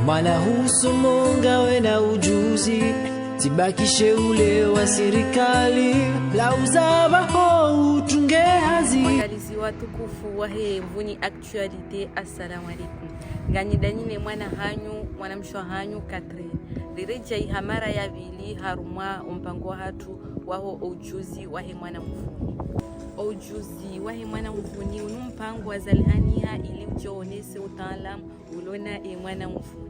Mwana husomonga wena ujuzi, tibakishe ule wa serikali, lauzabaho utunge hazi. Mwangalizi watukufu wahe mvuni actualite, assalamu alaikum. Ngani danine mwana hanyu, mwana mshwa hanyu katre. Lireja ihamara ya vili harumwa umpango hatu waho ujuzi wahe mwana mvuni. Ujuzi wahe mwana mvuni unumpango wa zalhaniha ili ujonese utaalamu ulona mwana mvuni.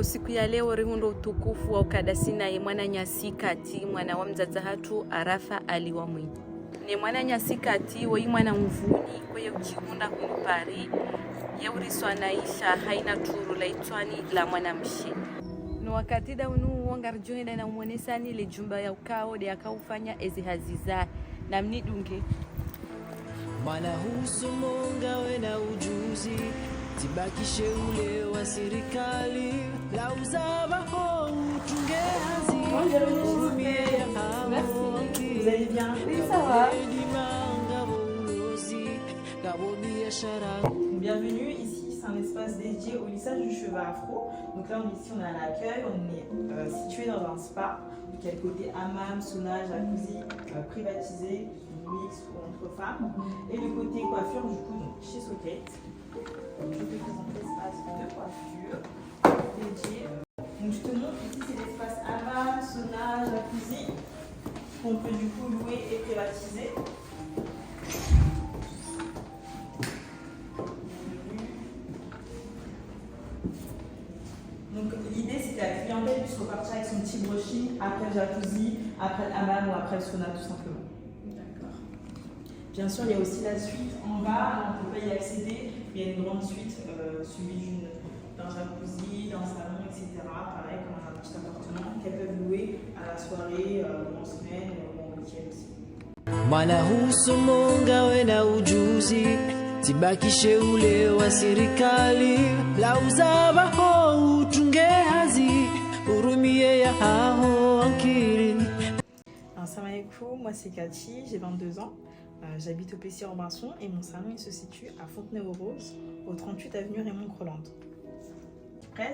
Siku ya leo rihundo utukufu wa ukadasina mwana nyasikati mwana wa mzaza hatu Arafa Ali wa Mwinyi. Ni mwana nyasikati wa mwana mvuni kweye uchihunda kunupari ya uriswa naisha haina turu la itwani la mwana mshi. No wakati da unu uongarjuni da na umwonesani le jumba ya ukao de akaufanya ezi haziza na mnidunge. Mwana husomonga wena ujuzi, tibakishe ule wa serikali, lauzabaho utunge hazi. Vous allez bien? Oui, ça va. Bienvenue, ici c'est un espace dédié au lissage du cheveu afro. Donc là ici on a l'accueil, on est situé dans un spa. Donc il y a le côté hammam, sauna, jacuzzi, privatisé, mix entre femmes. Et le côté coiffure du coup donc, chez Sokate. Je vais te présenter l'espace de coiffure dédié. Donc je te montre ici c'est l'espace hammam, sauna, jacuzzi qu'on peut du coup louer et privatiser. Donc l'idée c'est que la clientèle puisse repartir avec son petit brushing après le jacuzzi, après le hammam ou après le sauna tout simplement. D'accord. Bien sûr il y a aussi la suite en bas, on ne peut pas y accéder, mais il y a une grande suite suivie d'un jacuzzi, d'un salon, etc. Pareil comme un petit appartement qu'elles peuvent louer à la soirée, ou en semaine, ou en week-end aussi. Mwana husomonga wena ujuzi, tibakishe ule wa serikali, lauzabaho utunge hazi, urumie ya hao ankiri. Assalamu alaikum, moi c'est Cathy, j'ai 22 ans. J'habite au Plessis-Robinson et mon salon il se situe à Fontenay-aux-Roses, au 38 avenue Raymond-Crolande.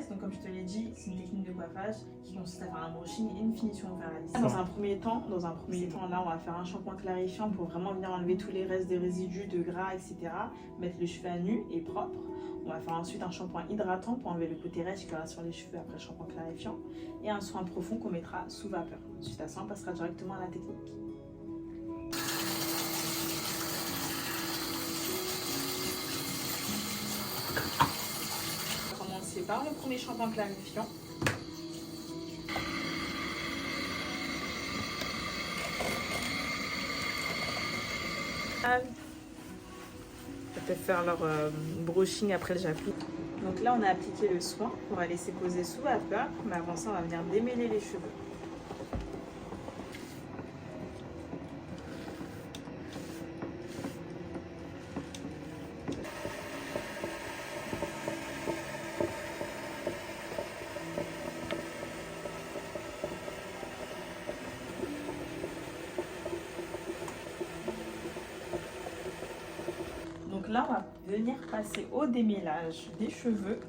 Donc comme je te l'ai dit, c'est une technique de coiffage qui consiste à faire un brushing et une finition au fer à lisser. Dans un premier temps, là on va faire un shampoing clarifiant pour vraiment venir enlever tous les restes de résidus, de gras, etc. Mettre le cheveu à nu et propre. On va faire ensuite un shampoing hydratant pour enlever le côté rêche qu'il y aura sur les cheveux après le shampoing clarifiant. Et un soin profond qu'on mettra sous vapeur. Suite à ça, on passera directement à la technique. Par le premier shampoing clarifiant. Ils peuvent faire leur brushing après le jacuzzi. Donc là, on a appliqué le soin qu'on va laisser poser sous vapeur. Mais avant ça, on va venir démêler les cheveux. Donc là, on va venir passer au démêlage des cheveux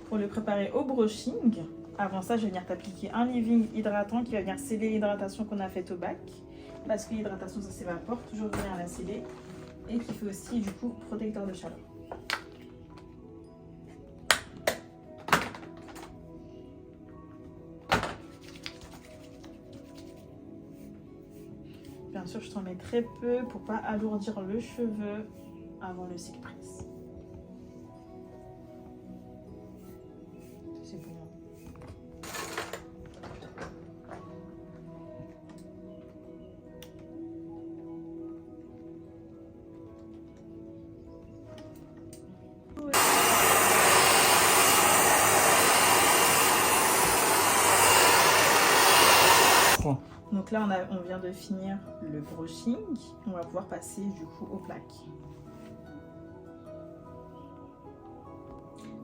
pour le préparer au brushing. Avant ça, je vais venir t'appliquer un leave-in hydratant qui va venir sceller l'hydratation qu'on a faite au bac. Parce que l'hydratation, ça s'évapore, toujours venir la sceller. Et qui fait aussi, du coup, protecteur de chaleur. Bien sûr, je t'en mets très peu pour pas alourdir le cheveu avant le cycle prise. C'est bon. Donc là, on vient de finir le brushing. On va pouvoir passer du coup aux plaques.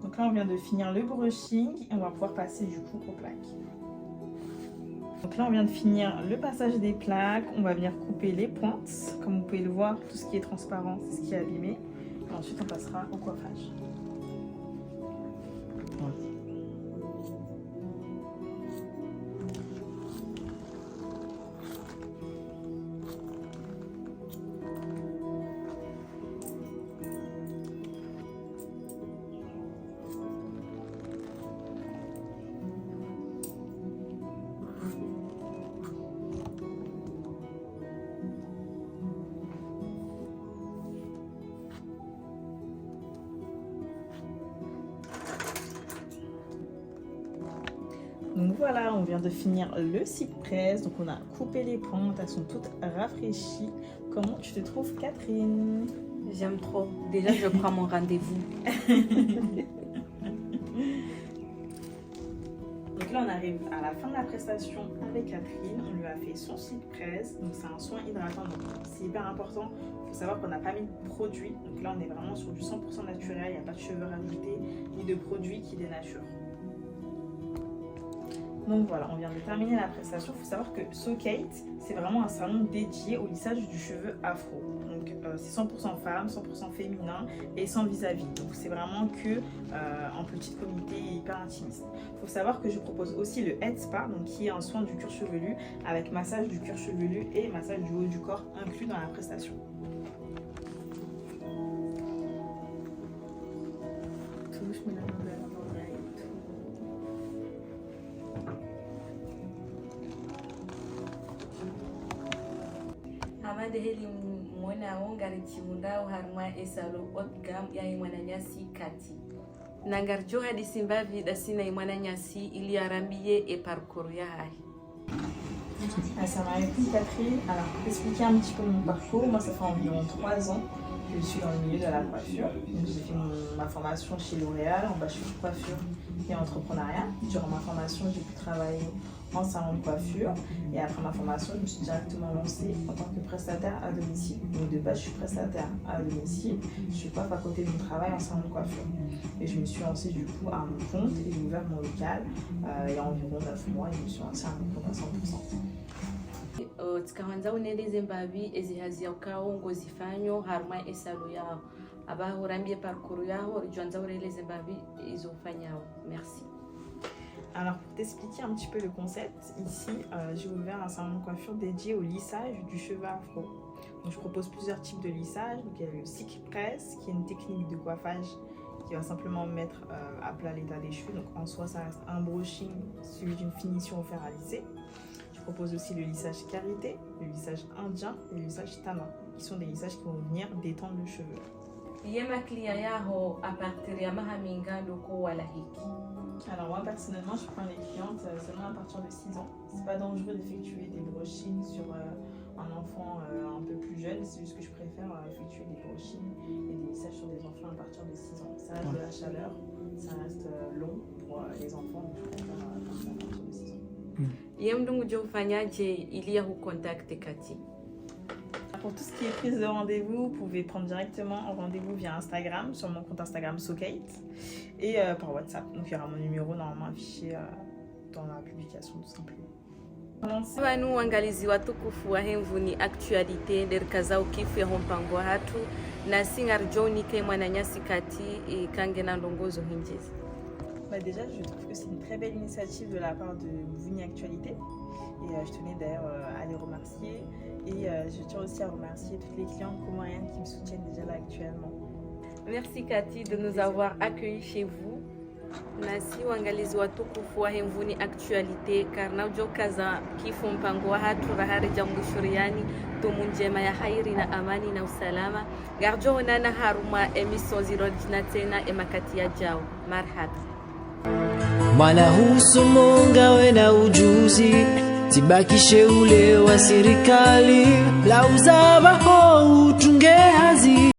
Donc là, on vient de finir le brushing et on va pouvoir passer du coup aux plaques. Donc là, on vient de finir le passage des plaques. On va venir couper les pointes. Comme vous pouvez le voir, tout ce qui est transparent, c'est ce qui est abîmé. Et ensuite, on passera au coiffage. Voilà. Donc voilà, on vient de finir le cycle presse. Donc on a coupé les pointes, elles sont toutes rafraîchies. Comment tu te trouves, Catherine? J'aime trop. Déjà, je prends mon rendez-vous. Donc là, on arrive à la fin de la prestation avec Catherine. On lui a fait son cycle presse. Donc c'est un soin hydratant. Donc c'est hyper important. Il faut savoir qu'on n'a pas mis de produits. Donc là, on est vraiment sur du 100% naturel. Il n'y a pas de cheveux rajoutés ni de produits qui dénaturent. Donc voilà, on vient de terminer la prestation. Il faut savoir que SoKate, c'est vraiment un salon dédié au lissage du cheveu afro. Donc c'est 100% femme, 100% féminin et sans vis-à-vis. Donc c'est vraiment que en petite communauté hyper intimiste. Il faut savoir que je propose aussi le Head Spa, donc qui est un soin du cuir chevelu avec massage du cuir chevelu et massage du haut du corps inclus dans la prestation. Touche, mets la main derrière l'oreille. Amade heli mwana ngari chimundao harma esalo otgam ya mwana nyasi kati. Nangarjo hadi simbavi dasina mwana nyasi ili arambie et parcours ya hai. Assalamu alaikum Catherine. Alors pour t'expliquer un petit peu mon parcours, moi ça fait environ 3 ans que je suis dans le milieu de la coiffure. J'ai fait ma formation chez L'Oréal en bachelor coiffure et entrepreneuriat. Durant ma formation, j'ai pu travailler en salon de coiffure et après ma formation, je me suis directement lancée en tant que prestataire à domicile. Donc de base, je suis prestataire à domicile. Je suis pas à côté de mon travail en salon de coiffure. Et je me suis lancée du coup à mon compte et j'ai ouvert mon local il y a environ 9 mois et je me suis lancée à mon compte à 100%. Tikaanza uneleze mbavi ezihazia ukao ngozifanyo harma esalo yao aba urambie parcours yao rijuanza ureleze mbavi izofanyao. Merci. Alors pour t'expliquer un petit peu le concept, ici j'ai ouvert un salon de coiffure dédié au lissage du cheveu afro. Donc, je propose plusieurs types de lissage. Donc, il y a le cycle presse qui est une technique de coiffage qui va simplement mettre à plat l'état des cheveux. Donc en soi ça reste un brushing suivi d'une finition au fer à lisser. Je propose aussi le lissage karité, le lissage indien et le lissage tama, qui sont des lissages qui vont venir détendre le cheveu. Alors moi personnellement je prends les clientes seulement à partir de 6 ans. C'est pas dangereux d'effectuer des brushings sur un enfant un peu plus jeune, c'est juste que je préfère effectuer des brushings et des lissages sur des enfants à partir de 6 ans. Ça reste de la chaleur, ça reste long pour les enfants, donc je préfère faire ça à partir de 6 ans. Pour tout ce qui est prise de rendez-vous, vous pouvez prendre directement un rendez-vous via Instagram, sur mon compte Instagram SoKate, et par WhatsApp. Donc il y aura mon numéro normalement affiché dans la publication tout simplement. Wanu uangalizi watukufu wa hemvuni actualite derkaza ukifu ya mpango hatu na singar joni ke mwananyasi kati kange na ndongozo hinjezi. Déjà, je trouve que c'est une très belle initiative de la part de Mvuni Actualité et je tenais d'ailleurs à les remercier et je tiens aussi à remercier toutes les clientes comoriennes qui me soutiennent déjà là actuellement. Merci Cathy de nous avoir accueillis chez vous. Nasi uangalizi watukufu wa Mvuni Actualité karna ujokaza kifo mpango wa hatu rahari jambu shuriani tumunjema ya hairi na amani na usalama garjo onana haruma emission zirojina tena emakati ya jao marhaba. Mwanahusu mungawe na ujuzi, tibakishe ule wa serikali, lauza baho utunge hazi.